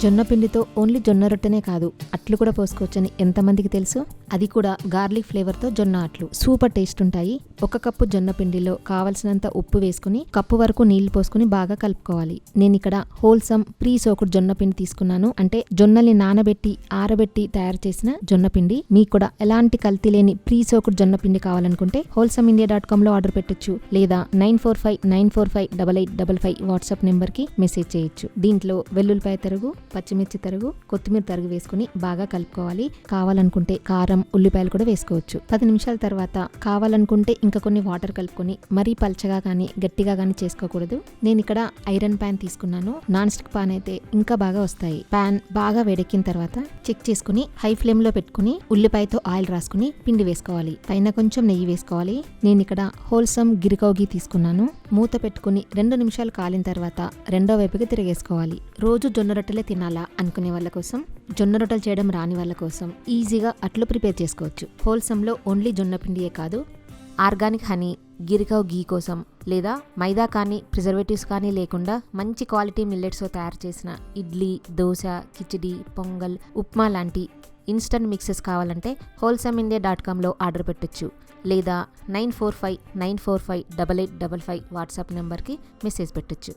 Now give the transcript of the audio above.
జొన్న పిండితో ఓన్లీ జొన్న రొట్టెనే కాదు అట్లు కూడా పోసుకోవచ్చని ఎంతమందికి తెలుసు? అది కూడా గార్లిక్ ఫ్లేవర్తో జొన్న అట్లు సూపర్ టేస్ట్ ఉంటాయి. 1 కప్పు జొన్న పిండిలో కావలసినంత ఉప్పు వేసుకుని కప్పు వరకు నీళ్లు పోసుకుని బాగా కలుపుకోవాలి. నేను ఇక్కడ హోల్సమ్ ప్రీ సోకుడ్ జొన్న పిండి తీసుకున్నాను. అంటే జొన్నల్ని నానబెట్టి ఆరబెట్టి తయారు చేసిన జొన్న పిండి. మీకు కూడా ఎలాంటి కల్తీ లేని ప్రీ సోకుడ్ జొన్న పిండి కావాలనుకుంటే wholesameindia.com లో ఆర్డర్ పెట్టొచ్చు. లేదా 9459458855 వాట్సాప్ నెంబర్ కి మెసేజ్ చేయొచ్చు. దీంట్లో వెల్లుల్లిపాయ తరుగు, పచ్చిమిర్చి తరుగు, కొత్తిమీర తరుగు వేసుకుని బాగా కలుపుకోవాలి. కావాలనుకుంటే కారం, ఉల్లిపాయలు కూడా వేసుకోవచ్చు. 10 నిమిషాల తర్వాత కావాలనుకుంటే ఇంకా కొన్ని వాటర్ కలుపుకొని మరీ పల్చగా కానీ గట్టిగా కానీ చేసుకోకూడదు. నేను ఇక్కడ ఐరన్ ప్యాన్ తీసుకున్నాను. నాన్ స్టిక్ పాన్ అయితే ఇంకా బాగా వస్తాయి. ప్యాన్ బాగా వేడెక్కిన తర్వాత చెక్ చేసుకుని హై ఫ్లేమ్ లో పెట్టుకుని ఉల్లిపాయతో ఆయిల్ రాసుకుని పిండి వేసుకోవాలి. పైన కొంచెం నెయ్యి వేసుకోవాలి. నేను ఇక్కడ హోల్సమ్ గిరికౌగి తీసుకున్నాను. మూత పెట్టుకుని 2 నిమిషాలు కాలిన తర్వాత రెండో వైపుకి తిరిగేసుకోవాలి. రోజు జొన్న రొట్టెలే తినాలా అనుకునే వాళ్ళ కోసం, జొన్న రొట్టెలు చేయడం రాని వాళ్ళ కోసం ఈజీగా అట్లు ప్రిపేర్ చేసుకోవచ్చు. హోల్సమ్లో ఓన్లీ జొన్న పిండియే కాదు, ఆర్గానిక్ హనీ, గిరికౌ గీ కోసం లేదా మైదా కానీ ప్రిజర్వేటివ్స్ కానీ లేకుండా మంచి క్వాలిటీ మిల్లెట్స్తో తయారు చేసిన ఇడ్లీ, దోశ, కిచిడి, పొంగల్, ఉప్మా లాంటి ఇన్స్టంట్ మిక్సెస్ కావాలంటే wholesameindia.com లో ఆర్డర్ పెట్టొచ్చు. లేదా 9459458855 వాట్సాప్ నెంబర్కి మెసేజ్ పెట్టొచ్చు.